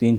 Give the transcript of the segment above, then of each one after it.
3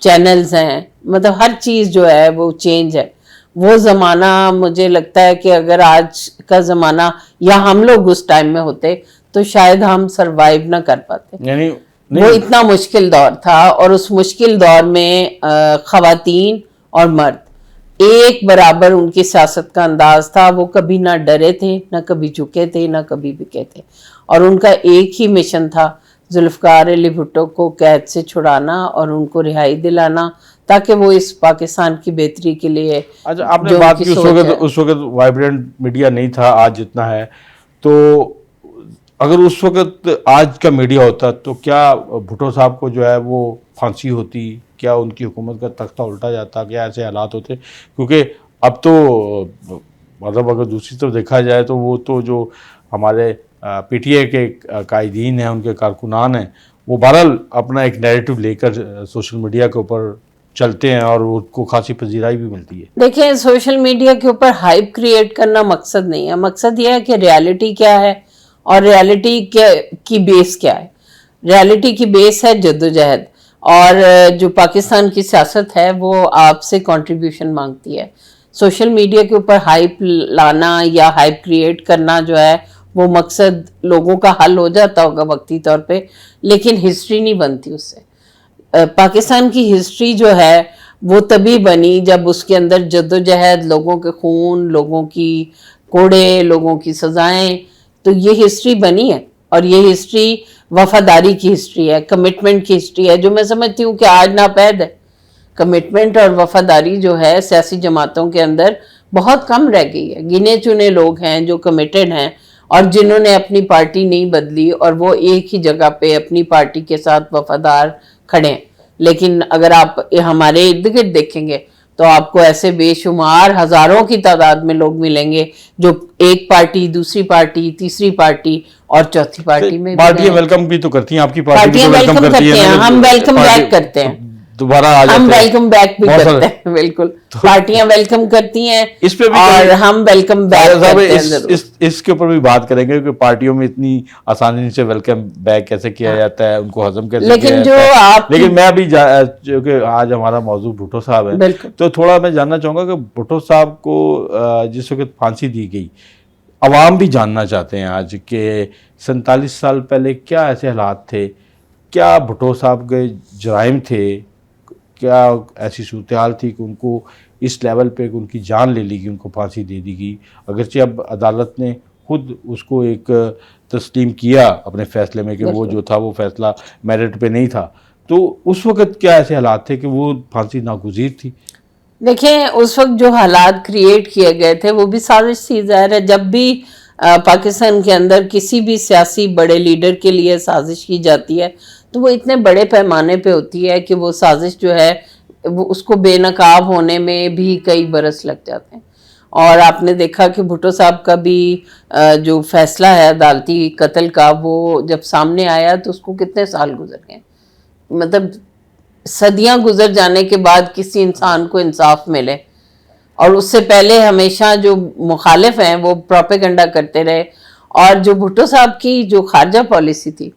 channels ہیں، مطلب ہر چیز جو ہے وہ چینج ہے. وہ زمانہ مجھے لگتا ہے کہ اگر آج کا زمانہ یا ہم لوگ اس ٹائم میں ہوتے تو شاید ہم سروائیو نہ کر پاتے. یعنی وہ اتنا مشکل دور تھا، اور اس مشکل دور میں خواتین اور مرد ایک برابر ان کی سیاست کا انداز تھا. وہ کبھی نہ ڈرے تھے، نہ کبھی جھکے تھے، نہ کبھی بکے تھے، اور ان کا ایک ہی مشن تھا ذوالفقار علی بھٹو کو قید سے چھڑانا اور ان کو رہائی دلانا، تاکہ وہ اس پاکستان کی بہتری کے لیے. اچھا، آپ نے بات کی اس وقت وائبرنٹ میڈیا نہیں تھا آج جتنا ہے، تو اگر اس وقت آج کا میڈیا ہوتا تو کیا بھٹو صاحب کو جو ہے وہ پھانسی ہوتی؟ کیا ان کی حکومت کا تختہ الٹا جاتا؟ کیا ایسے حالات ہوتے؟ کیونکہ اب تو مطلب اگر دوسری طرف دیکھا جائے تو وہ تو جو ہمارے پی ٹی اے کے قائدین ہیں، ان کے کارکنان ہیں، وہ بہرحال اپنا ایک نیریٹو لے کر سوشل میڈیا کے اوپر چلتے ہیں اور ان کو خاصی پذیرائی بھی ملتی ہے. دیکھیں، سوشل میڈیا کے اوپر ہائپ کریٹ کرنا مقصد نہیں ہے. مقصد یہ ہے کہ ریالٹی کیا ہے اور ریالٹی کی بیس کیا ہے. ریالٹی کی بیس ہے جدوجہد، اور جو پاکستان کی سیاست ہے وہ آپ سے کنٹریبیوشن مانگتی ہے. سوشل میڈیا کے اوپر ہائپ لانا یا ہائپ کریٹ کرنا جو ہے وہ مقصد لوگوں کا حل ہو جاتا ہوگا وقتی طور پہ، لیکن ہسٹری نہیں بنتی اس سے. پاکستان کی ہسٹری جو ہے وہ تبھی بنی جب اس کے اندر جدوجہد، لوگوں کے خون، لوگوں کی کوڑے، لوگوں کی سزائیں، تو یہ ہسٹری بنی ہے. اور یہ ہسٹری وفاداری کی ہسٹری ہے، کمٹمنٹ کی ہسٹری ہے، جو میں سمجھتی ہوں کہ آج ناپید ہے. کمٹمنٹ اور وفاداری جو ہے سیاسی جماعتوں کے اندر بہت کم رہ گئی ہے. گنے چنے لوگ ہیں جو کمیٹڈ ہیں اور جنہوں نے اپنی پارٹی نہیں بدلی، اور وہ ایک ہی جگہ پہ اپنی پارٹی کے ساتھ وفادار کھڑے ہیں. لیکن اگر آپ ہمارے ارد گرد دیکھیں گے تو آپ کو ایسے بے شمار ہزاروں کی تعداد میں لوگ ملیں گے جو ایک پارٹی، دوسری پارٹی، تیسری پارٹی اور چوتھی پارٹی میں پارٹیاں ویلکم بھی تو کرتی ہیں، آپ کی پارٹی پارٹیاں ویلکم کرتی ہیں. ہم ویلکم بیک کرتے ہیں، دوبارہ آ جاتے ہیں، ہم ویلکم بیک بھی کرتے ہیں. بالکل، پارٹیاں ویلکم کرتی ہیں اس پہ بھی، اور ہم ویلکم بیک کرتے ہیں. اس کے اوپر بھی بات کریں گے کہ پارٹیوں میں اتنی آسانی سے ویلکم بیک کیسے کیا جاتا ہے، ان کو ہضم کیسے کیا جاتا ہے. لیکن میں ابھی چونکہ آج ہمارا موضوع بھٹو صاحب ہے، تو تھوڑا میں جاننا چاہوں گا کہ بھٹو صاحب کو جس وقت پھانسی دی گئی، عوام بھی جاننا چاہتے ہیں آج کہ 47 سال پہلے کیا ایسے حالات تھے، کیا بھٹو صاحب کے جرائم تھے، کیا ایسی صورتحال تھی کہ ان کو اس لیول پہ ان کی جان لے لی گئی، ان کو پھانسی دے دی گئی. اگرچہ اب عدالت نے خود اس کو ایک تسلیم کیا اپنے فیصلے میں کہ وہ جو تھا وہ فیصلہ میرٹ پہ نہیں تھا، تو اس وقت کیا ایسے حالات تھے کہ وہ پھانسی ناگزیر تھی؟ دیکھیں، اس وقت جو حالات کریٹ کیے گئے تھے وہ بھی سازش تھی. ظاہر ہے جب بھی پاکستان کے اندر کسی بھی سیاسی بڑے لیڈر کے لیے سازش کی جاتی ہے تو وہ اتنے بڑے پیمانے پہ ہوتی ہے کہ وہ سازش جو ہے اس کو بے نقاب ہونے میں بھی کئی برس لگ جاتے ہیں. اور آپ نے دیکھا کہ بھٹو صاحب کا بھی جو فیصلہ ہے عدالتی قتل کا، وہ جب سامنے آیا تو اس کو کتنے سال گزر گئے. مطلب صدیاں گزر جانے کے بعد کسی انسان کو انصاف ملے. اور اس سے پہلے ہمیشہ جو مخالف ہیں وہ پروپیگنڈا کرتے رہے. اور جو بھٹو صاحب کی جو خارجہ پالیسی تھی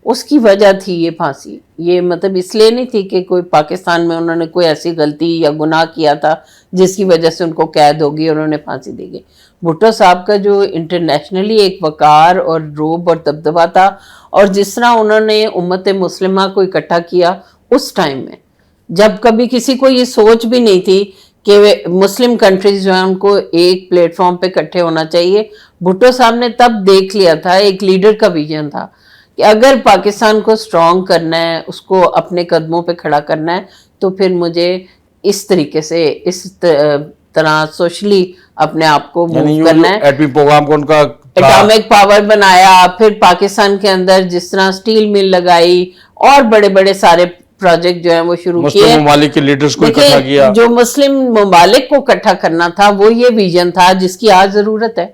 اس کی وجہ تھی یہ پھانسی. یہ مطلب اس لیے نہیں تھی کہ کوئی پاکستان میں انہوں نے کوئی ایسی غلطی یا گناہ کیا تھا جس کی وجہ سے ان کو قید ہوگی اور انہوں نے پھانسی دی گئی. بھٹو صاحب کا جو انٹرنیشنلی ایک وقار اور روب اور دبدبہ تھا، اور جس طرح انہوں نے امت مسلمہ کو اکٹھا کیا اس ٹائم میں، جب کبھی کسی کو یہ سوچ بھی نہیں تھی کہ مسلم کنٹریز جو ہیں ان کو ایک پلیٹ فارم پہ اکٹھے ہونا چاہیے. بھٹو صاحب نے تب دیکھ لیا تھا، ایک لیڈر کا ویژن تھا کہ اگر پاکستان کو سٹرونگ کرنا ہے، اس کو اپنے قدموں پہ کھڑا کرنا ہے، تو پھر مجھے اس طریقے سے اس طرح سوشلی اپنے آپ کو موو کرنا ہے. ایٹمی پروگرام کو ان کا اٹامک پاور بنایا، پھر پاکستان کے اندر جس طرح سٹیل مل لگائی اور بڑے بڑے سارے پروجیکٹ جو ہیں وہ شروع کیے. مسلم ممالک کے لیڈرز کو اکٹھا کیا. جو مسلم ممالک کو اکٹھا کرنا تھا وہ یہ ویژن تھا جس کی آج ضرورت ہے.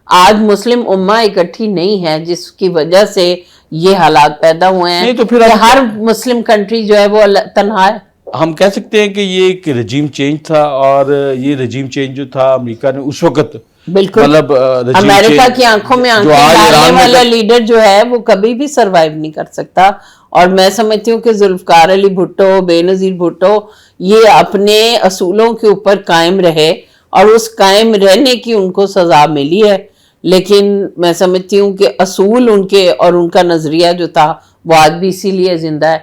آج مسلم امہ اکٹھی نہیں ہے، جس کی وجہ سے یہ حالات پیدا ہوئے ہیں کہ ہر مسلم کنٹری جو ہے وہ تنہا ہے. ہم کہہ سکتے ہیں کہ یہ ایک رجیم چینج تھا، اور یہ رجیم چینج جو تھا امریکہ نے اس وقت بالکل مطلب امریکہ کی آنکھوں میں آنکھیں ڈالنے والا لیڈر جو ہے وہ کبھی بھی سروائیو نہیں کر سکتا. اور میں سمجھتی ہوں کہ ذوالفقار علی بھٹو, بے نظیر بھٹو یہ اپنے اصولوں کے اوپر قائم رہے اور اس قائم رہنے کی ان کو سزا ملی ہے. لیکن میں سمجھتی ہوں کہ اصول ان کے اور ان کا نظریہ جو تھا وہ آج بھی اسی لیے زندہ ہے.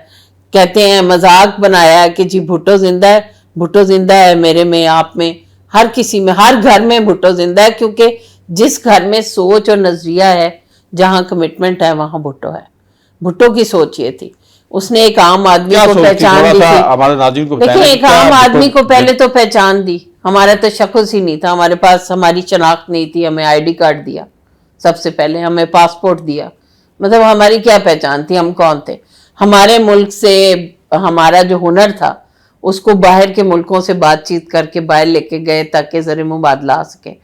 کہتے ہیں مذاق بنایا کہ جی بھٹو زندہ ہے, بھٹو زندہ ہے میرے میں, آپ میں, ہر کسی میں, ہر گھر میں بھٹو زندہ ہے, کیونکہ جس گھر میں سوچ اور نظریہ ہے, جہاں کمٹمنٹ ہے, وہاں بھٹو ہے. بھٹو کی سوچ یہ تھی, اس نے ایک عام آدمی کو پہچان دی تھی. دیکھیں ایک عام آدمی کو پہلے تو پہچان دی, ہمارا تشخص ہی نہیں تھا, ہمارے پاس ہماری شناخت نہیں تھی, ہمیں آئی ڈی کارڈ دیا سب سے پہلے, ہمیں پاسپورٹ دیا, مطلب ہماری کیا پہچان تھی, ہم کون تھے. ہمارے ملک سے ہمارا جو ہنر تھا اس کو باہر کے ملکوں سے بات چیت کر کے باہر لے کے گئے تاکہ زر مبادلہ آ سکے.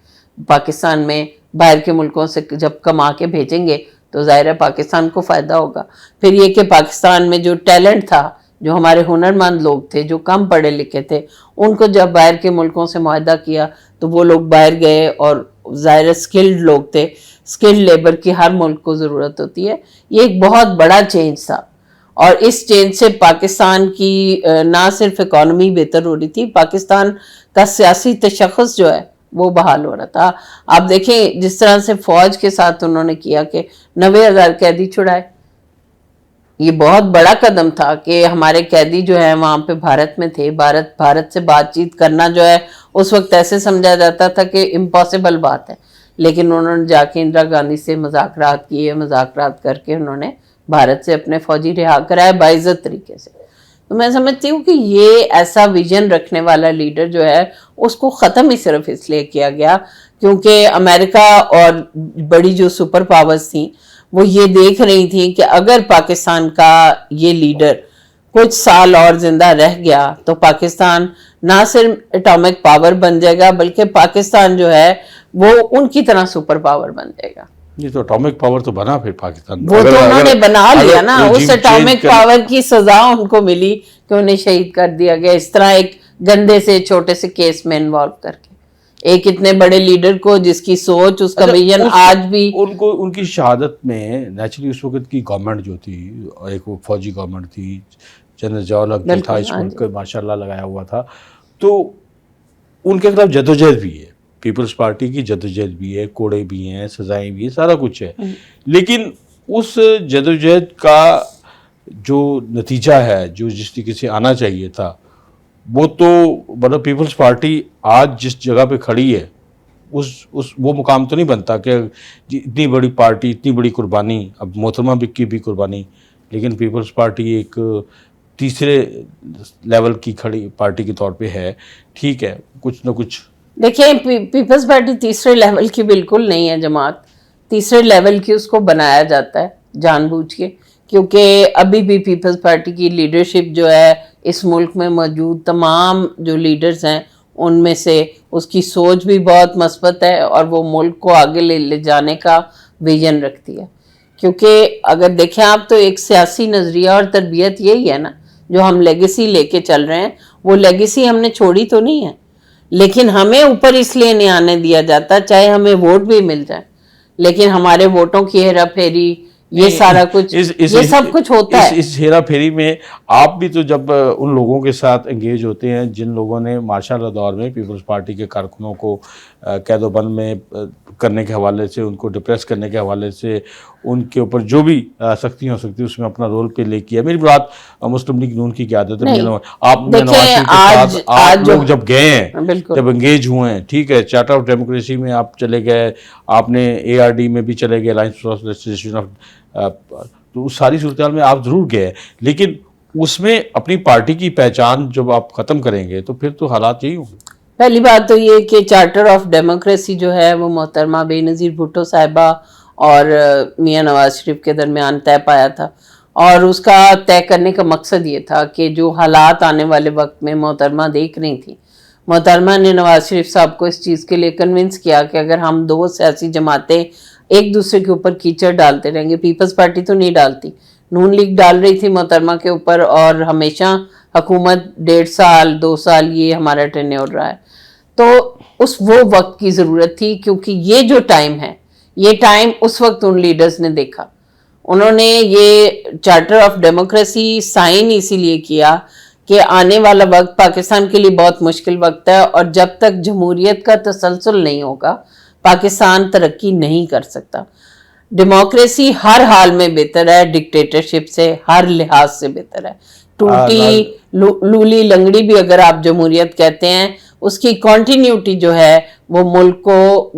پاکستان میں باہر کے ملکوں سے جب کما کے بھیجیں گے تو ظاہر ہے پاکستان کو فائدہ ہوگا. پھر یہ کہ پاکستان میں جو ٹیلنٹ تھا, جو ہمارے ہنرمند لوگ تھے, جو کم پڑھے لکھے تھے, ان کو جب باہر کے ملکوں سے معاہدہ کیا تو وہ لوگ باہر گئے, اور ظاہر سکلڈ لوگ تھے, سکلڈ لیبر کی ہر ملک کو ضرورت ہوتی ہے. یہ ایک بہت بڑا چینج تھا, اور اس چینج سے پاکستان کی نہ صرف اکانومی بہتر ہو رہی تھی, پاکستان کا سیاسی تشخص جو ہے وہ بحال ہو رہا تھا. آپ دیکھیں جس طرح سے فوج کے ساتھ انہوں نے کیا کہ 90,000 قیدی چھڑائے, یہ بہت بڑا قدم تھا کہ ہمارے قیدی جو ہیں وہاں پہ بھارت میں تھے. بھارت سے بات چیت کرنا جو ہے اس وقت ایسے سمجھا جاتا تھا کہ امپاسبل بات ہے, لیکن انہوں نے جا کے اندرا گاندھی سے مذاکرات کیے, مذاکرات کر کے انہوں نے بھارت سے اپنے فوجی رہا کرائے باعزت طریقے سے. تو میں سمجھتی ہوں کہ یہ ایسا ویژن رکھنے والا لیڈر جو ہے اس کو ختم ہی صرف اس لیے کیا گیا کیونکہ امریکہ اور بڑی جو سپر پاورز تھیں وہ یہ دیکھ رہی تھیں کہ اگر پاکستان کا یہ لیڈر کچھ سال اور زندہ رہ گیا تو پاکستان نہ صرف اٹامک پاور بن جائے گا بلکہ پاکستان جو ہے وہ ان کی طرح سپر پاور بن جائے گا. یہ تو اٹامک پاور تو بنا پھر پاکستان, وہ تو انہوں نے بنا لیا نا, اس اٹامک پاور کی سزا ان کو ملی کہ انہیں شہید کر دیا گیا, اس طرح ایک گندے سے چھوٹے سے کیس میں انوالو کر کے ایک اتنے بڑے لیڈر کو جس کی سوچ, اس کا ویژن آج بھی ان کی شہادت میں نیچرلی اس وقت کی گورنمنٹ جو تھی, ایک وہ فوجی گورنمنٹ تھی, جنرل ضیاء الحق جو تھا اس ملک کو ماشاءاللہ لگایا ہوا تھا, تو ان کے خلاف جدوجہد بھی ہے, پیپلز پارٹی کی جدوجہد بھی ہے, کوڑے بھی ہیں, سزائیں بھی ہیں, سارا کچھ ہے. لیکن اس جدوجہد کا جو نتیجہ ہے, جو جس طریقے سے آنا چاہیے تھا, وہ تو مطلب پیپلز پارٹی آج جس جگہ پہ کھڑی ہے وہ مقام تو نہیں بنتا کہ اتنی بڑی پارٹی, اتنی بڑی قربانی, اب محترمہ کی بھی قربانی, لیکن پیپلز پارٹی ایک تیسرے لیول کی کھڑی پارٹی کے طور پہ ہے. ٹھیک ہے, کچھ نہ کچھ دیکھیں پیپلز پارٹی تیسرے لیول کی بالکل نہیں ہے جماعت, تیسرے لیول کی اس کو بنایا جاتا ہے جان بوجھ کے, کیونکہ ابھی بھی پیپلز پارٹی کی لیڈرشپ جو ہے اس ملک میں موجود تمام جو لیڈرز ہیں ان میں سے اس کی سوچ بھی بہت مثبت ہے اور وہ ملک کو آگے لے جانے کا ویژن رکھتی ہے. کیونکہ اگر دیکھیں آپ تو ایک سیاسی نظریہ اور تربیت یہی ہے نا جو ہم لیگیسی لے کے چل رہے ہیں, وہ لیگیسی ہم نے چھوڑی تو نہیں ہے, لیکن ہمیں اوپر اس لیے نہیں آنے دیا جاتا چاہے ہمیں ووٹ بھی مل جائے, لیکن ہمارے ووٹوں کی ہیرا پھیری یہ سارا کچھ یہ سب کچھ ہوتا ہے. اس ہیرا پھیری میں آپ بھی تو جب ان لوگوں کے ساتھ انگیج ہوتے ہیں جن لوگوں نے ماشاء اللہ دور میں پیپلز پارٹی کے کارکنوں کو قید و بند میں کرنے کے حوالے سے, ان کو ڈپریس کرنے کے حوالے سے, ان کے اوپر جو بھی سختی ہو سکتی ہے اس میں اپنا رول پلے کیا. میری بات مسلم لیگ نون کی قیادت ہے, آپ نے نواز شریف کے ساتھ آپ لوگ جب گئے ہیں, جب انگیج ہوئے ہیں, ٹھیک ہے, چارٹر آف ڈیموکریسی میں آپ چلے گئے, آپ نے ARD میں بھی چلے گئے, الائنس فار ریسٹوریشن آف, تو اس ساری صورتحال میں آپ ضرور گئے, لیکن اس میں اپنی پارٹی کی پہچان جب آپ ختم کریں گے تو پھر تو حالات یہی ہوں گے. پہلی بات تو یہ کہ چارٹر آف ڈیموکریسی جو ہے وہ محترمہ بے نظیر بھٹو صاحبہ اور میاں نواز شریف کے درمیان طے پایا تھا, اور اس کا طے کرنے کا مقصد یہ تھا کہ جو حالات آنے والے وقت میں محترمہ دیکھ رہی تھی, محترمہ نے نواز شریف صاحب کو اس چیز کے لیے کنونس کیا کہ اگر ہم دو سیاسی جماعتیں ایک دوسرے کے اوپر کیچڑ ڈالتے رہیں گے, پیپلز پارٹی تو نہیں ڈالتی, نون لیگ ڈال رہی تھی محترمہ کے اوپر, اور ہمیشہ حکومت 1.5 سال 2 سال یہ ہمارا ٹینیور رہا ہے, تو اس وہ وقت کی ضرورت تھی، کیونکہ یہ جو ٹائم ہے، یہ ٹائم اس وقت ان لیڈرز نے دیکھا. انہوں نے یہ چارٹر آف ڈیموکریسی سائن اسی لیے کیا کہ آنے والا وقت پاکستان کے لیے بہت مشکل وقت ہے، اور جب تک جمہوریت کا تسلسل نہیں ہوگا پاکستان ترقی نہیں کر سکتا. ڈیموکریسی ہر حال میں بہتر ہے ڈکٹیٹرشپ سے، ہر لحاظ سے بہتر ہے. ٹوٹی لولی لنگڑی بھی اگر آپ جمہوریت کہتے ہیں، اس کی کنٹینیوٹی جو ہے وہ ملک کو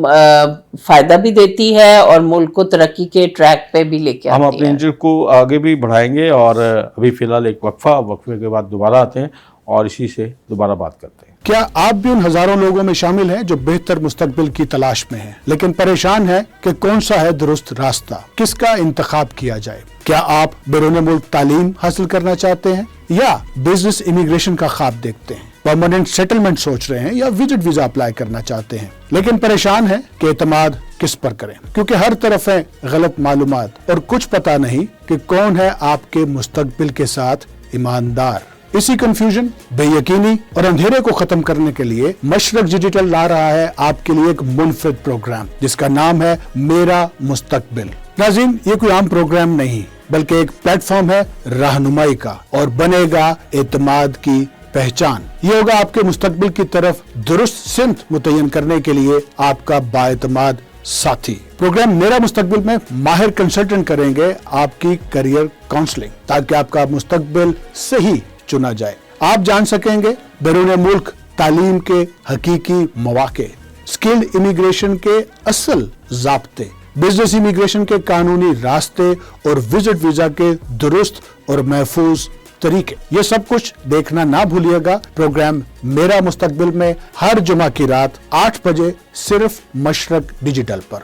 فائدہ بھی دیتی ہے اور ملک کو ترقی کے ٹریک پہ بھی لے کے آتی ہے. ہم اپنے انٹرویو کو آگے بھی بڑھائیں گے، اور ابھی فی الحال ایک وقفے کے بعد دوبارہ آتے ہیں اور اسی سے دوبارہ بات کرتے ہیں. کیا آپ بھی ان ہزاروں لوگوں میں شامل ہیں جو بہتر مستقبل کی تلاش میں ہیں لیکن پریشان ہیں کہ کون سا ہے درست راستہ، کس کا انتخاب کیا جائے؟ کیا آپ بیرون ملک تعلیم حاصل کرنا چاہتے ہیں یا بزنس امیگریشن کا خواب دیکھتے ہیں؟ پرماننٹ سیٹلمنٹ سوچ رہے ہیں یا وزٹ ویزا اپلائی کرنا چاہتے ہیں لیکن پریشان ہیں کہ اعتماد کس پر کریں، کیونکہ ہر طرف ہے غلط معلومات اور کچھ پتہ نہیں کہ کون ہے آپ کے مستقبل کے ساتھ ایماندار. اسی کنفیوژن، بے یقینی اور اندھیرے کو ختم کرنے کے لیے مشرق ڈیجیٹل لا رہا ہے آپ کے لیے ایک منفرد پروگرام جس کا نام ہے میرا مستقبل. ناظرین، یہ کوئی عام پروگرام نہیں بلکہ ایک پلیٹ فارم ہے رہنمائی کا، اور بنے گا اعتماد کی پہچان. یہ ہوگا آپ کے مستقبل کی طرف درست سمت متعین کرنے کے لیے آپ کا بااعتماد ساتھی. پروگرام میرا مستقبل میں ماہر کنسلٹنٹ کریں گے آپ کی کریئر کاؤنسلنگ تاکہ آپ کا مستقبل صحیح چنا جائے. آپ جان سکیں گے بیرون ملک تعلیم کے حقیقی مواقع، سکلڈ امیگریشن کے اصل ضابطے، بزنس امیگریشن کے قانونی راستے اور وزٹ ویزا کے درست اور محفوظ طریقے. یہ سب کچھ دیکھنا نہ بھولیے گا پروگرام میرا مستقبل میں ہر جمعہ کی رات 8 بجے صرف مشرق ڈیجیٹل پر.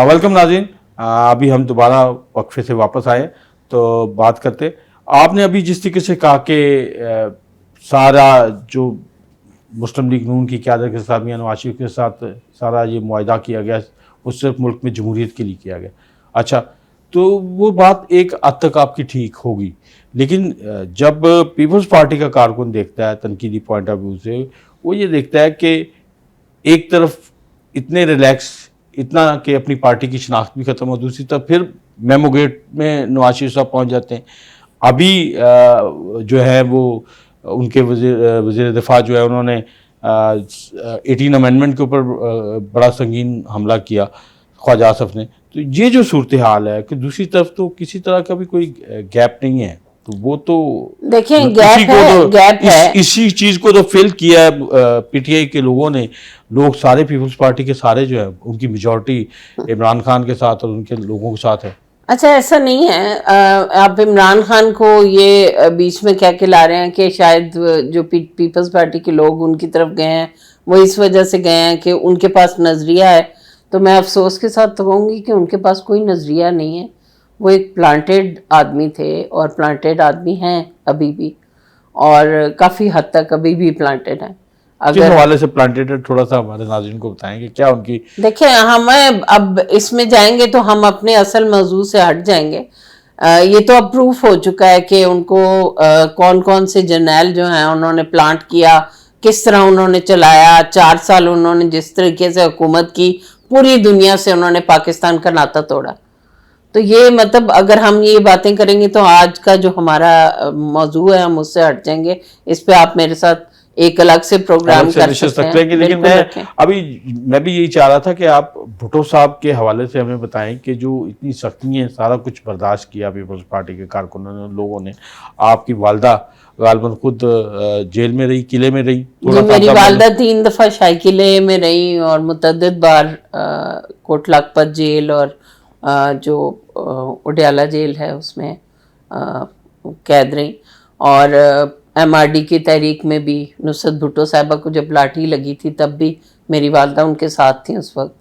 ویلکم ناظرین، ابھی ہم دوبارہ وقفے سے واپس آئے تو بات کرتے. آپ نے ابھی جس طریقے سے کہا کہ سارا جو مسلم لیگ نون کی قیادت کے ساتھ میاں نواز شریف کے ساتھ سارا یہ معاہدہ کیا گیا وہ صرف ملک میں جمہوریت کے لیے کیا گیا. اچھا، تو وہ بات ایک حد تک آپ کی ٹھیک ہوگی، لیکن جب پیپلز پارٹی کا کارکن دیکھتا ہے تنقیدی پوائنٹ آف ویو سے، وہ یہ دیکھتا ہے کہ ایک طرف اتنے ریلیکس، اتنا کہ اپنی پارٹی کی شناخت بھی ختم ہو، دوسری طرف پھر میمو گیٹ میں نواز شریف صاحب پہنچ جاتے ہیں. ابھی جو ہے وہ ان کے وزیر دفاع جو ہے انہوں نے 18 امینڈمنٹ کے اوپر بڑا سنگین حملہ کیا خواجہ آصف نے. تو یہ جو صورتحال ہے کہ دوسری طرف تو کسی طرح کا بھی کوئی گیپ نہیں ہے، تو وہ تو دیکھیں گیپ ہے. اسی چیز کو تو فل کیا ہے پی ٹی آئی کے لوگوں نے. لوگ سارے پیپلز پارٹی کے سارے جو ہے ان کی میجورٹی عمران خان کے ساتھ اور ان کے لوگوں کے ساتھ ہے. اچھا، ایسا نہیں ہے. آپ عمران خان کو یہ بیچ میں کہہ کے لا رہے ہیں کہ شاید جو پیپلز پارٹی کے لوگ ان کی طرف گئے ہیں وہ اس وجہ سے گئے ہیں کہ ان کے پاس نظریہ ہے. تو میں افسوس کے ساتھ کہوں گی کہ ان کے پاس کوئی نظریہ نہیں ہے. وہ ایک پلانٹیڈ آدمی تھے اور پلانٹیڈ آدمی ہیں ابھی بھی، اور کافی حد تک ابھی بھی پلانٹیڈ ہیں. کس حوالے سے پلانٹیڈ ہے تھوڑا سا ہمارے ناظرین کو بتائیں کہ کیا ان کی. دیکھیں، ہم اب اس میں جائیں گے تو ہم اپنے اصل موضوع سے ہٹ جائیں گے. یہ تو اب پروف ہو چکا ہے کہ ان کو کون کون سے جرنیل جو ہیں انہوں نے پلانٹ کیا، کس طرح انہوں نے چلایا. 4 سال انہوں نے جس طریقے سے حکومت کی، پوری دنیا سے انہوں نے پاکستان کا ناطا توڑا. تو یہ مطلب اگر ہم یہ باتیں کریں گے تو آج کا جو ہمارا موضوع ہے ہم اس سے ہٹ جائیں گے. اس پہ آپ میرے ساتھ ایک الگ سے پروگرام کر سکتے ہیں. لیکن میں بھی یہی چاہ رہا تھا کہ آپ بھٹو صاحب کے حوالے سے ہمیں بتائیں کہ جو اتنی سختی ہیں، سارا کچھ برداشت کیا پیپلز پارٹی کے کارکنوں نے، لوگوں نے. آپ کی والدہ غالباً خود جیل میں رہی، قلعے میں رہی. جی، میری والدہ 3 دفعہ شاہی قلعے میں رہی اور متعدد بار کوٹ لکھپت جیل اور جو اڈیالہ جیل ہے اس میں قید رہی. اور ایم آر ڈی کی تحریک میں بھی نصرت بھٹو صاحبہ کو جب لاٹھی لگی تھی تب بھی میری والدہ ان کے ساتھ تھیں اس وقت.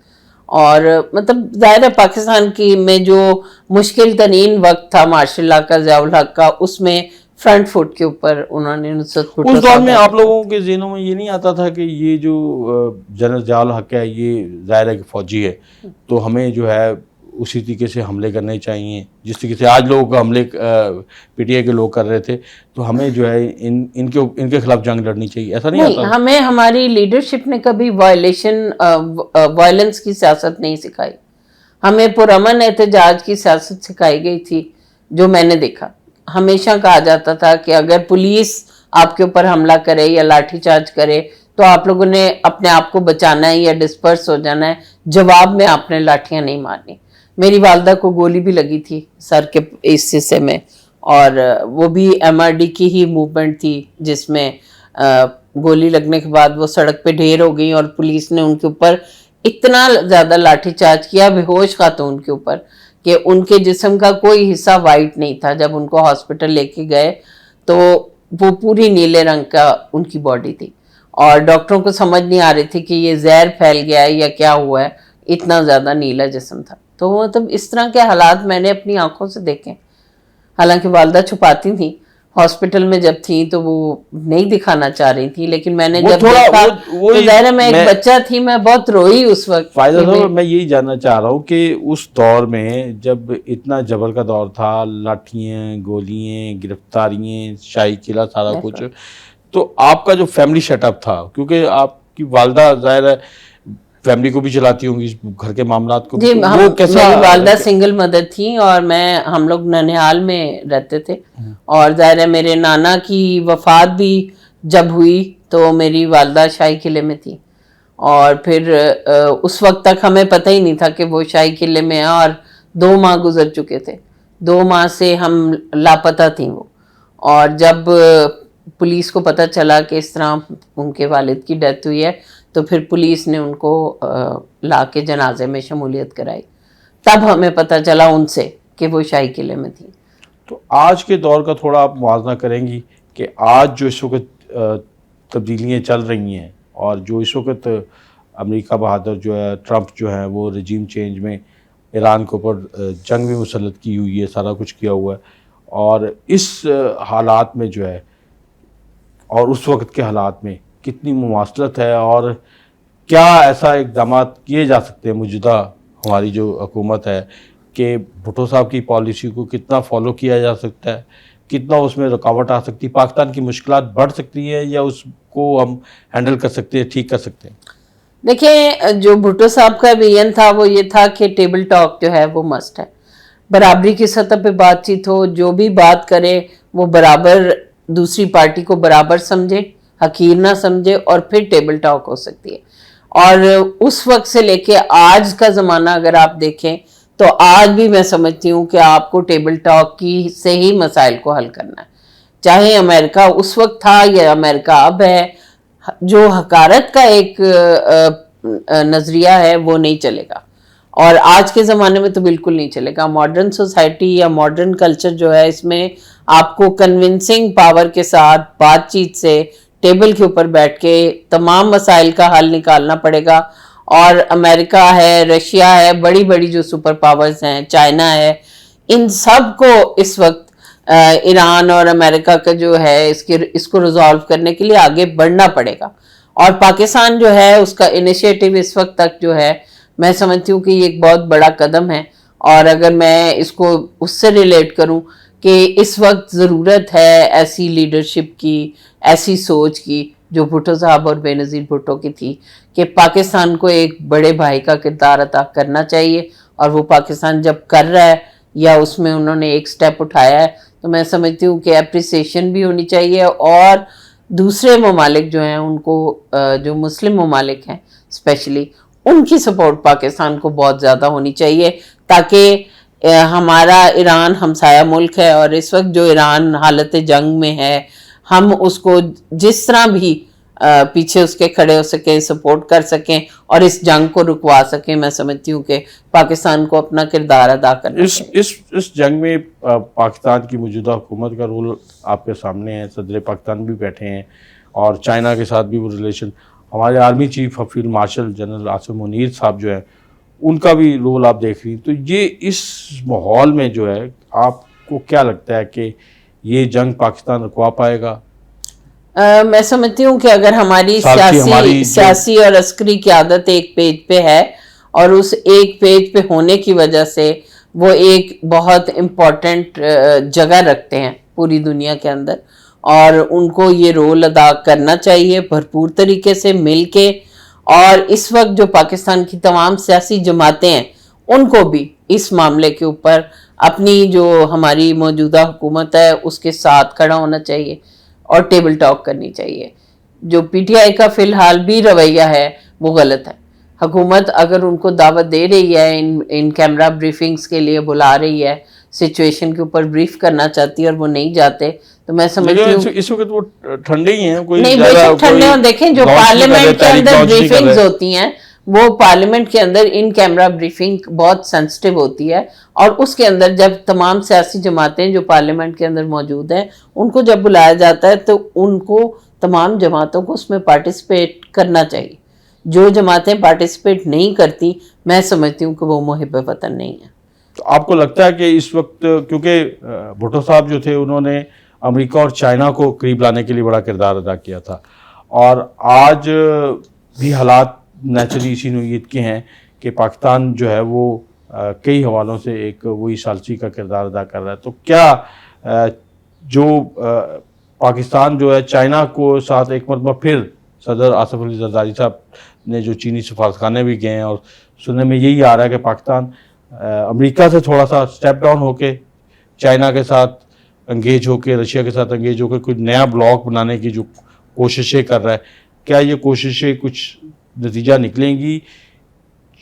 اور مطلب ظاہر ہے پاکستان کی میں جو مشکل ترین وقت تھا مارشل لا کا، ضیاء الحق کا، اس میں فرنٹ فٹ کے اوپر انہوں نے نصرت بھٹو. اس دور میں آپ لوگوں کے ذہنوں میں یہ نہیں آتا تھا کہ یہ جو جنرل ضیاء الحق ہے یہ ظاہر ہے کہ فوجی ہے، تو ہمیں جو ہے اسی طریقے سے حملے کرنے چاہیے جس طریقے سے آج لوگوں کا حملے پی ٹی آئی کے لوگ کر رہے تھے. تو ہمیں جو ہے ان کے خلاف جنگ لڑنی چاہیے, ایسا نہیں نہیں, آتا؟ ہمیں ہماری لیڈرشپ نے کبھی وائلنس کی سیاست نہیں سکھائی. ہمیں پرامن احتجاج کی سیاست سکھائی گئی تھی. جو میں نے دیکھا, ہمیشہ کہا جاتا تھا کہ اگر پولیس آپ کے اوپر حملہ کرے یا لاٹھی چارج کرے تو آپ لوگوں نے اپنے آپ کو بچانا ہے یا ڈسپرس ہو جانا ہے, جواب میں آپ نے لاٹھیاں نہیں مارنی. میری والدہ کو گولی بھی لگی تھی سر کے اس حصے میں, اور وہ بھی ایم آر ڈی کی ہی موومنٹ تھی جس میں گولی لگنے کے بعد وہ سڑک پہ ڈھیر ہو گئی اور پولیس نے ان کے اوپر اتنا زیادہ لاٹھی چارج کیا بے ہوش خاتون کے اوپر کہ ان کے جسم کا کوئی حصہ وائٹ نہیں تھا. جب ان کو ہاسپٹل لے کے گئے تو وہ پوری نیلے رنگ کا ان کی باڈی تھی, اور ڈاکٹروں کو سمجھ نہیں آ رہی تھی کہ یہ زہر پھیل گیا ہے یا کیا ہوا ہے, اتنا زیادہ نیلا جسم تھا. تو مطلب اس طرح کے حالات میں نے اپنی آنکھوں سے دیکھے. حالانکہ والدہ چھپاتی تھیں, ہاسپٹل میں جب تھیں تو وہ نہیں دکھانا چاہ رہی تھی, لیکن میں نے جب دیکھا تو ظاہر ہے میں ایک بچہ تھی, میں بہت روئی اس وقت. فائدہ صاحب میں یہی جاننا چاہ رہا ہوں کہ اس دور میں جب اتنا جبر کا دور تھا, لاٹھیاں, گولیاں, گرفتاریاں, شاہی قلعہ, سارا کچھ, تو آپ کا جو فیملی سیٹ اپ تھا, کیونکہ آپ کی والدہ ظاہر ہے فیملی کو بھی چلاتی ہوں گی, گھر کے معاملات کو, جی, وہ کیسا؟ میری والدہ سنگل مدر تھیں اور ہم لوگ ننیال میں رہتے تھے, اور ظاہر ہے میرے نانا کی وفات بھی جب ہوئی تو میری والدہ شاہی قلعے میں تھی, اور پھر اس وقت تک ہمیں پتہ ہی نہیں تھا کہ وہ شاہی قلعے میں ہیں, اور 2 ماہ گزر چکے تھے, 2 ماہ سے ہم لاپتہ تھیں وہ. اور جب پولیس کو پتہ چلا کہ اس طرح ان کے والد کی ڈیتھ ہوئی ہے تو پھر پولیس نے ان کو لا کے جنازے میں شمولیت کرائی. تب ہمیں پتہ چلا ان سے کہ وہ شاہی قلعے میں تھی. تو آج کے دور کا تھوڑا آپ موازنہ کریں گی کہ آج جو اس وقت تبدیلیاں چل رہی ہیں, اور جو اس وقت امریکہ بہادر جو ہے, ٹرمپ جو ہے, وہ رجیم چینج میں ایران کے اوپر جنگ بھی مسلط کی ہوئی ہے, سارا کچھ کیا ہوا ہے, اور اس حالات میں جو ہے اور اس وقت کے حالات میں کتنی مماثلت ہے, اور کیا ایسا اقدامات کیے جا سکتے ہیں موجودہ ہماری جو حکومت ہے کہ بھٹو صاحب کی پالیسی کو کتنا فالو کیا جا سکتا ہے, کتنا اس میں رکاوٹ آ سکتی ہے, پاکستان کی مشکلات بڑھ سکتی ہیں یا اس کو ہم ہینڈل کر سکتے ہیں, ٹھیک کر سکتے ہیں؟ دیکھیں, جو بھٹو صاحب کا ویژن تھا وہ یہ تھا کہ ٹیبل ٹاک جو ہے وہ مسٹ ہے, برابری کی سطح پہ بات چیت ہو, جو بھی بات کرے وہ برابر دوسری پارٹی کو برابر سمجھے, حقیر نہ سمجھے, اور پھر ٹیبل ٹاک ہو سکتی ہے. اور اس وقت سے لے کے آج کا زمانہ اگر آپ دیکھیں تو آج بھی میں سمجھتی ہوں کہ آپ کو ٹیبل ٹاک کی سے ہی مسائل کو حل کرنا ہے. چاہے امریکہ اس وقت تھا یا امریکہ اب ہے, جو حقارت کا ایک نظریہ ہے وہ نہیں چلے گا, اور آج کے زمانے میں تو بالکل نہیں چلے گا. ماڈرن سوسائٹی یا ماڈرن کلچر جو ہے, اس میں آپ کو کنونسنگ پاور کے ساتھ بات چیت سے ٹیبل کے اوپر بیٹھ کے تمام مسائل کا حل نکالنا پڑے گا. اور امریکہ ہے, رشیا ہے, بڑی بڑی جو سپر پاورز ہیں, چائنا ہے, ان سب کو اس وقت ایران اور امریکہ کا جو ہے اس کو ریزالو کرنے کے لیے آگے بڑھنا پڑے گا. اور پاکستان جو ہے اس کا انیشیٹو اس وقت تک جو ہے, میں سمجھتی ہوں کہ یہ ایک بہت بڑا قدم ہے. اور اگر میں اس کو اس سے ریلیٹ کروں کہ اس وقت ضرورت ہے ایسی لیڈرشپ کی, ایسی سوچ کی جو بھٹو صاحب اور بے نظیر بھٹو کی تھی, کہ پاکستان کو ایک بڑے بھائی کا کردار عطا کرنا چاہیے. اور وہ پاکستان جب کر رہا ہے یا اس میں انہوں نے ایک سٹیپ اٹھایا ہے تو میں سمجھتی ہوں کہ اپریسیشن بھی ہونی چاہیے, اور دوسرے ممالک جو ہیں ان کو, جو مسلم ممالک ہیں اسپیشلی, ان کی سپورٹ پاکستان کو بہت زیادہ ہونی چاہیے, تاکہ ہمارا ایران ہمسایہ ملک ہے, اور اس وقت جو ایران حالت جنگ میں ہے, ہم اس کو جس طرح بھی پیچھے اس کے کھڑے ہو سکیں, سپورٹ کر سکیں, اور اس جنگ کو رکوا سکیں. میں سمجھتی ہوں کہ پاکستان کو اپنا کردار ادا کرنا چاہیے. اس جنگ میں پاکستان کی موجودہ حکومت کا رول آپ کے سامنے ہے, صدر پاکستان بھی بیٹھے ہیں, اور چائنا کے ساتھ بھی وہ ریلیشن, ہمارے army chief of field marshal general Asim Munir صاحب جو ہیں ان کا بھی رول آپ دیکھ رہی ہیں. تو یہ اس ماحول میں جو ہے آپ کو کیا لگتا ہے کہ یہ جنگ پاکستان رکوا پائے گا؟ میں سمجھتی ہوں کہ اگر ہماری سیاسی اور عسکری قیادت ایک پیج پہ ہے اور اس ایک پیج پہ ہونے کی وجہ سے وہ ایک بہت امپورٹنٹ جگہ رکھتے ہیں پوری دنیا کے اندر، اور ان کو یہ رول ادا کرنا چاہیے بھرپور طریقے سے مل کے. اور اس وقت جو پاکستان کی تمام سیاسی جماعتیں ہیں ان کو بھی اس معاملے کے اوپر اپنی جو ہماری موجودہ حکومت ہے اس کے ساتھ کھڑا ہونا چاہیے اور ٹیبل ٹاک کرنی چاہیے. جو پی ٹی آئی کا فی الحال بھی رویہ ہے وہ غلط ہے. حکومت اگر ان کو دعوت دے رہی ہے، ان کیمرہ بریفنگز کے لیے بلا رہی ہے، سچویشن کے اوپر بریف کرنا چاہتی ہے اور وہ نہیں جاتے، تو میں سمجھتی ہوں اس وقت وہ ٹھنڈے ہی ہیں، کوئی نہیں بے شک ٹھنڈے ہوں. دیکھیں جو پارلیمنٹ کے اندر بریفنگز ہوتی ہیں وہ پارلیمنٹ کے اندر ان کیمرہ بریفنگ بہت سینسٹیو ہوتی ہے، اور اس کے اندر جب تمام سیاسی جماعتیں جو پارلیمنٹ کے اندر موجود ہیں ان کو جب بلایا جاتا ہے تو ان کو تمام جماعتوں کو اس میں پارٹیسپیٹ کرنا چاہیے. جو جماعتیں پارٹیسپیٹ نہیں کرتی میں سمجھتی ہوں کہ وہ محب وطن نہیں ہیں. تو آپ کو لگتا ہے کہ اس وقت، کیونکہ بھٹو صاحب جو تھے انہوں نے امریکہ اور چائنا کو قریب لانے کے لیے بڑا کردار ادا کیا تھا، اور آج بھی حالات نیچرلی اسی نوعیت کے ہیں کہ پاکستان جو ہے وہ کئی حوالوں سے ایک وہی ثالثی کا کردار ادا کر رہا ہے، تو کیا جو پاکستان جو ہے چائنا کو ساتھ ایک مرتبہ پھر صدر آصف علی زرداری صاحب نے جو چینی سفارتخانے بھی گئے ہیں، اور سننے میں یہی آ رہا ہے کہ پاکستان امریکہ سے تھوڑا سا سٹیپ ڈاؤن ہو کے چائنا کے ساتھ انگیج ہو کے، رشیا کے ساتھ انگیج ہو کے کوئی نیا بلاک بنانے کی جو کوششیں کر رہا ہے، کیا یہ کوششیں کچھ نتیجہ نکلیں گی؟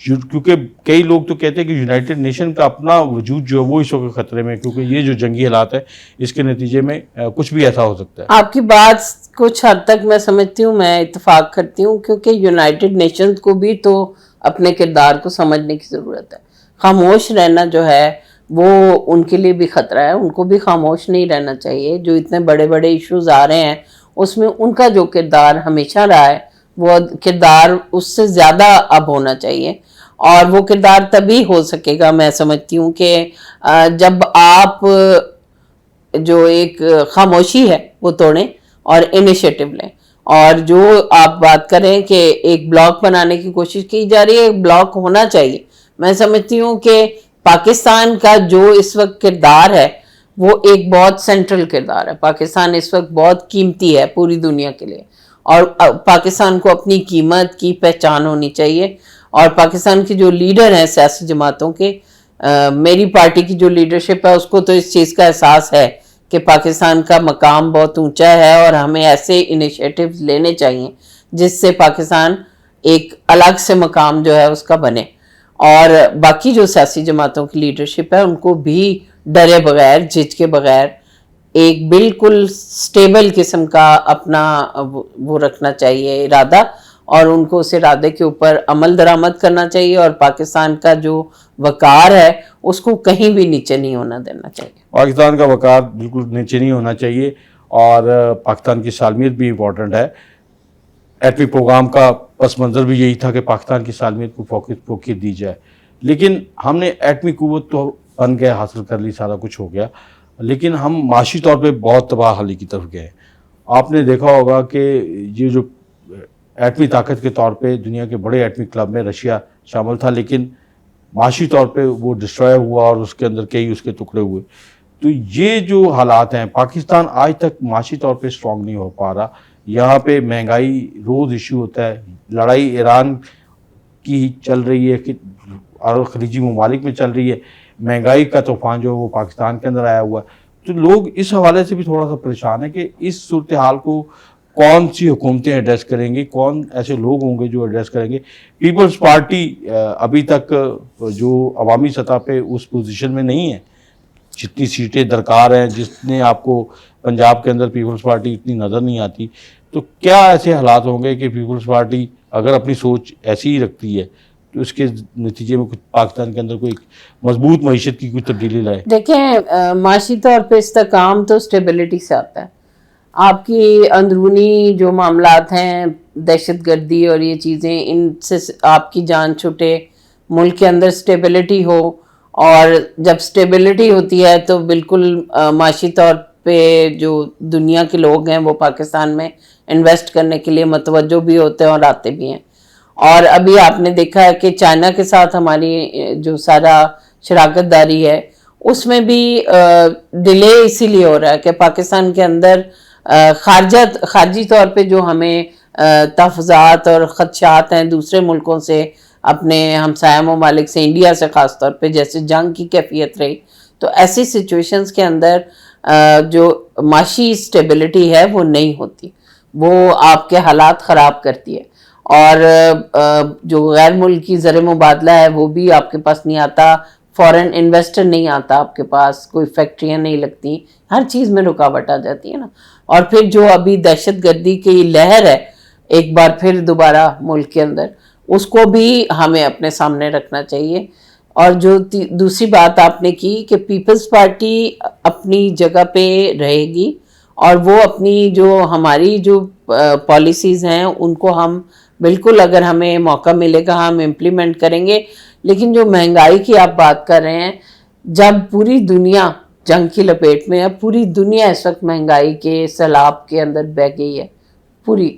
کیونکہ کئی لوگ تو کہتے ہیں کہ یونائٹڈ نیشن کا اپنا وجود جو ہے وہ اس وقت خطرے میں، کیونکہ یہ جو جنگی حالات ہے اس کے نتیجے میں کچھ بھی ایسا ہو سکتا ہے. آپ کی بات کچھ حد تک میں سمجھتی ہوں، میں اتفاق کرتی ہوں، کیونکہ یونائٹڈ نیشنز کو بھی تو اپنے کردار کو سمجھنے کی ضرورت ہے. خاموش رہنا جو ہے وہ ان کے لیے بھی خطرہ ہے، ان کو بھی خاموش نہیں رہنا چاہیے. جو اتنے بڑے بڑے ایشوز آ رہے ہیں اس میں ان کا جو کردار ہمیشہ رہا ہے وہ کردار اس سے زیادہ اب ہونا چاہیے، اور وہ کردار تبھی ہو سکے گا میں سمجھتی ہوں کہ جب آپ جو ایک خاموشی ہے وہ توڑیں اور انیشیٹو لیں. اور جو آپ بات کریں کہ ایک بلاک بنانے کی کوشش کی جا رہی ہے، ایک بلاک ہونا چاہیے. میں سمجھتی ہوں کہ پاکستان کا جو اس وقت کردار ہے وہ ایک بہت سینٹرل کردار ہے. پاکستان اس وقت بہت قیمتی ہے پوری دنیا کے لیے، اور پاکستان کو اپنی قیمت کی پہچان ہونی چاہیے. اور پاکستان کے جو لیڈر ہیں سیاسی جماعتوں کے، میری پارٹی کی جو لیڈرشپ ہے اس کو تو اس چیز کا احساس ہے کہ پاکستان کا مقام بہت اونچا ہے، اور ہمیں ایسے انیشیٹیوز لینے چاہیے جس سے پاکستان ایک الگ سے مقام جو ہے اس کا بنے. اور باقی جو سیاسی جماعتوں کی لیڈرشپ ہے ان کو بھی ڈرے بغیر، جھجکے بغیر ایک بالکل سٹیبل قسم کا اپنا وہ رکھنا چاہیے ارادہ، اور ان کو اس ارادے کے اوپر عمل درآمد کرنا چاہیے، اور پاکستان کا جو وقار ہے اس کو کہیں بھی نیچے نہیں ہونا دینا چاہیے. پاکستان کا وقار بالکل نیچے نہیں ہونا چاہیے، اور پاکستان کی سالمیت بھی امپورٹنٹ ہے. ایٹمی پروگرام کا پس منظر بھی یہی تھا کہ پاکستان کی سالمیت کو فوقیت دی جائے. لیکن ہم نے ایٹمی قوت تو بن گئے، حاصل کر لی، سارا کچھ ہو گیا، لیکن ہم معاشی طور پہ بہت تباہ حالی کی طرف گئے. آپ نے دیکھا ہوگا کہ یہ جو ایٹمی طاقت کے طور پہ دنیا کے بڑے ایٹمی کلب میں رشیا شامل تھا، لیکن معاشی طور پہ وہ ڈسٹرائے ہوا اور اس کے اندر کئی اس کے ٹکڑے ہوئے. تو یہ جو حالات ہیں، پاکستان آج تک معاشی طور پہ سٹرونگ نہیں ہو پا رہا. یہاں پہ مہنگائی روز ایشو ہوتا ہے، لڑائی ایران کی چل رہی ہے کہ اور خلیجی ممالک میں چل رہی ہے، مہنگائی کا طوفان جو ہے وہ پاکستان کے اندر آیا ہوا ہے. تو لوگ اس حوالے سے بھی تھوڑا سا پریشان ہیں کہ اس صورتحال کو کون سی حکومتیں ایڈریس کریں گی، کون ایسے لوگ ہوں گے جو ایڈریس کریں گے. پیپلز پارٹی ابھی تک جو عوامی سطح پہ اس پوزیشن میں نہیں ہے جتنی سیٹیں درکار ہیں، جس نے آپ کو پنجاب کے اندر پیپلز پارٹی اتنی نظر نہیں آتی. تو کیا ایسے حالات ہوں گے کہ پیپلز پارٹی اگر اپنی سوچ ایسی ہی رکھتی ہے تو اس کے نتیجے میں کچھ پاکستان کے اندر کوئی مضبوط معیشت کی کوئی تبدیلی لائے؟ دیکھیں معاشی طور پہ استحکام تو اسٹیبلٹی سے آتا ہے. آپ کی اندرونی جو معاملات ہیں، دہشت گردی اور یہ چیزیں، ان سے آپ کی جان چھوٹے، ملک کے اندر اسٹیبلٹی ہو، اور جب اسٹیبلٹی ہوتی ہے تو بالکل معاشی طور پہ جو دنیا کے لوگ ہیں وہ پاکستان میں انویسٹ کرنے کے لیے متوجہ بھی ہوتے ہیں اور آتے بھی ہیں. اور ابھی آپ نے دیکھا ہے کہ چائنا کے ساتھ ہماری جو سارا شراکت داری ہے اس میں بھی ڈیلے اسی لیے ہو رہا ہے کہ پاکستان کے اندر خارجی طور پہ جو ہمیں تحفظات اور خدشات ہیں دوسرے ملکوں سے، اپنے ہمسایہ ممالک سے، انڈیا سے خاص طور پہ، جیسے جنگ کی کیفیت رہی، تو ایسی سچویشنز کے اندر جو معاشی اسٹیبلٹی ہے وہ نہیں ہوتی، وہ آپ کے حالات خراب کرتی ہے، اور جو غیر ملکی زر مبادلہ ہے وہ بھی آپ کے پاس نہیں آتا، فورن انویسٹر نہیں آتا آپ کے پاس، کوئی فیکٹریاں نہیں لگتی، ہر چیز میں رکاوٹ آ جاتی ہے نا. اور پھر جو ابھی دہشت گردی کی لہر ہے ایک بار پھر دوبارہ ملک کے اندر، اس کو بھی ہمیں اپنے سامنے رکھنا چاہیے. اور جو دوسری بات آپ نے کی کہ پیپلز پارٹی اپنی جگہ پہ رہے گی، اور وہ اپنی جو ہماری جو پالیسیز ہیں ان کو ہم بالکل، اگر ہمیں موقع ملے گا ہم امپلیمنٹ کریں گے. لیکن جو مہنگائی کی آپ بات کر رہے ہیں، جب پوری دنیا جنگ کی لپیٹ میں ہے، پوری دنیا اس وقت مہنگائی کے سیلاب کے اندر بہ گئی ہے، پوری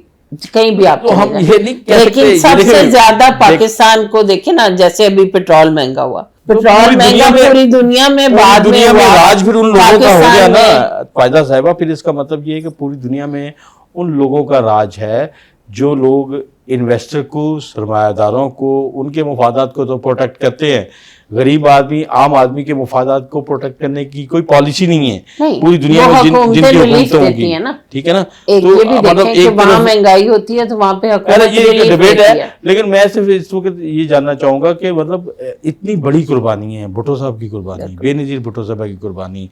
کہیں بھی آپ تو ہم چلے یہ جائیں. نہیں کہہ سکتے، لیکن سب یہ سے دیکھیں، زیادہ پاکستان کو دیکھیں نا، جیسے ابھی پیٹرول مہنگا ہوا، پیٹرول مہنگا پوری دنیا میں بعد میں دنیا میں ہوا، راج پھر ان لوگوں کا ہو گیا پاکستان نا میں فائدہ صاحبہ. پھر اس کا مطلب یہ ہے کہ پوری دنیا میں ان لوگوں کا راج ہے جو لوگ انویسٹر کو، سرمایہ داروں کو، ان کے مفادات کو تو پروٹیکٹ کرتے ہیں. غریب آدمی، عام آدمی کے مفادات کو پروٹیکٹ کرنے کی کوئی پالیسی نہیں ہے پوری دنیا میں جن کی حکومتیں ہوں گی. ٹھیک ہے نا؟ ایک یہ بھی دیکھیں کہ وہاں مہنگائی ہوتی ہے تو وہاں پہ حکومت یہ ڈیبیٹ ہے. لیکن میں صرف اس وقت یہ جاننا چاہوں گا کہ مطلب اتنی بڑی قربانی ہے، بھٹو صاحب کی قربانی، بے نظیر بھٹو صاحب کی قربانی،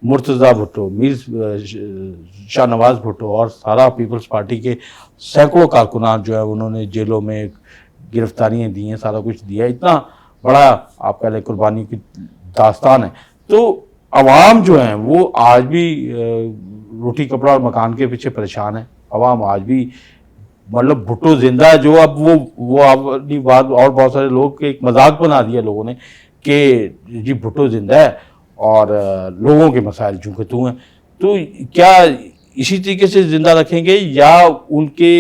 مرتضیٰ بھٹو، میر شاہ نواز بھٹو اور سارا پیپلز پارٹی کے سینکڑوں کارکنان جو ہے انہوں نے جیلوں میں گرفتاریاں دی ہیں، سارا کچھ دیا، اتنا بڑا آپ کہہ لیں قربانی کی داستان ہے. تو عوام جو ہیں وہ آج بھی روٹی کپڑا اور مکان کے پیچھے پریشان ہے. عوام آج بھی مطلب بھٹو زندہ ہے، جو اب وہ اپنی بات، اور بہت سارے لوگ ایک مذاق بنا دیا لوگوں نے کہ جی بھٹو زندہ ہے اور لوگوں کے مسائل چونکہ تو ہیں. تو کیا اسی طریقے سے زندہ رکھیں گے یا ان کے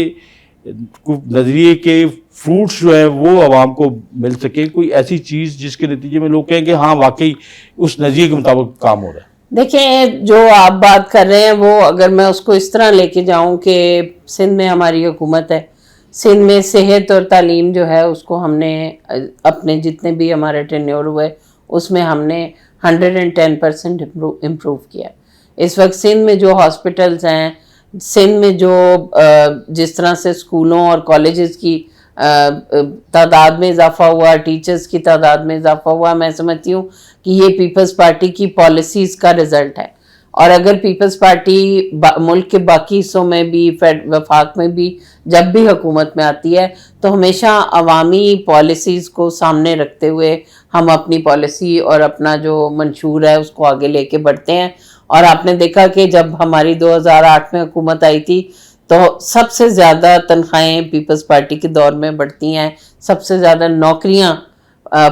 نظریے کے فروٹس جو ہیں وہ عوام کو مل سکے، کوئی ایسی چیز جس کے نتیجے میں لوگ کہیں کہ ہاں واقعی اس نظریے کے مطابق کام ہو رہا ہے؟ دیکھیں، جو آپ بات کر رہے ہیں وہ اگر میں اس کو اس طرح لے کے جاؤں کہ سندھ میں ہماری حکومت ہے، سندھ میں صحت اور تعلیم جو ہے اس کو ہم نے اپنے جتنے بھی ہمارے ٹینیور ہوئے اس میں ہم نے 110% امپروو کیا. اس وقت سندھ میں جو ہاسپٹلز ہیں، سندھ میں جو جس طرح سے اسکولوں اور کالجز کی تعداد میں اضافہ ہوا، ٹیچرز کی تعداد میں اضافہ ہوا، میں سمجھتی ہوں کہ یہ پیپلز پارٹی کی پالیسیز کا رزلٹ ہے. اور اگر پیپلز پارٹی ملک کے باقی حصوں میں بھی، وفاق میں بھی جب بھی حکومت میں آتی ہے تو ہمیشہ عوامی پالیسیز کو سامنے رکھتے ہوئے ہم اپنی پالیسی اور اپنا جو منشور ہے اس کو آگے لے کے بڑھتے ہیں. اور آپ نے دیکھا کہ جب ہماری 2008 میں حکومت آئی تھی تو سب سے زیادہ تنخواہیں پیپلز پارٹی کے دور میں بڑھتی ہیں، سب سے زیادہ نوکریاں،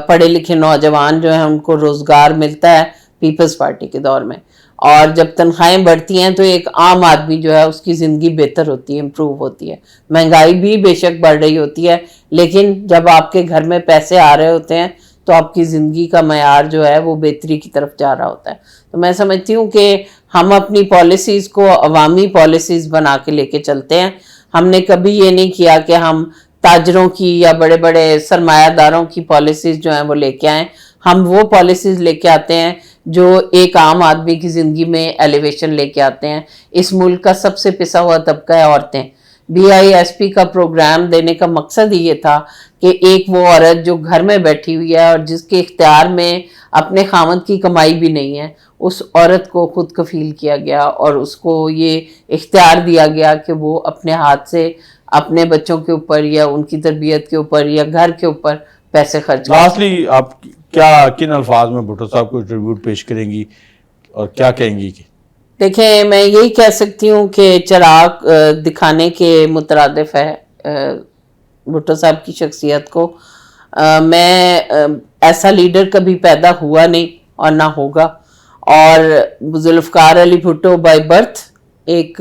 پڑھے لکھے نوجوان جو ہیں ان کو روزگار ملتا ہے پیپلز پارٹی کے دور میں. اور جب تنخواہیں بڑھتی ہیں تو ایک عام آدمی جو ہے اس کی زندگی بہتر ہوتی ہے، امپروو ہوتی ہے. مہنگائی بھی بے شک بڑھ رہی ہوتی ہے، لیکن جب آپ کے گھر میں پیسے آ رہے ہوتے ہیں تو آپ کی زندگی کا معیار جو ہے وہ بہتری کی طرف جا رہا ہوتا ہے. تو میں سمجھتی ہوں کہ ہم اپنی پالیسیز کو عوامی پالیسیز بنا کے لے کے چلتے ہیں. ہم نے کبھی یہ نہیں کیا کہ ہم تاجروں کی یا بڑے بڑے سرمایہ داروں کی پالیسیز جو ہیں وہ لے کے آئیں. ہم وہ پالیسیز لے کے آتے ہیں جو ایک عام آدمی کی زندگی میں ایلیویشن لے کے آتے ہیں. اس ملک کا سب سے پسا ہوا طبقہ ہے عورتیں. BISP کا پروگرام دینے کا مقصد ہی یہ تھا کہ ایک وہ عورت جو گھر میں بیٹھی ہوئی ہے اور جس کے اختیار میں اپنے خاوند کی کمائی بھی نہیں ہے، اس عورت کو خود کفیل کیا گیا اور اس کو یہ اختیار دیا گیا کہ وہ اپنے ہاتھ سے اپنے بچوں کے اوپر یا ان کی تربیت کے اوپر یا گھر کے اوپر پیسے خرچ کریں. لاسٹلی آپ کیا کن الفاظ میں بھٹو صاحب کو ٹریبیوٹ پیش کریں گی اور کیا کہیں گی؟ کہ دیکھیں، میں یہی کہہ سکتی ہوں کہ چراغ دکھانے کے مترادف ہے بھٹو صاحب کی شخصیت کو. میں ایسا لیڈر کبھی پیدا ہوا نہیں اور نہ ہوگا. اور ذوالفقار علی بھٹو بائی برتھ ایک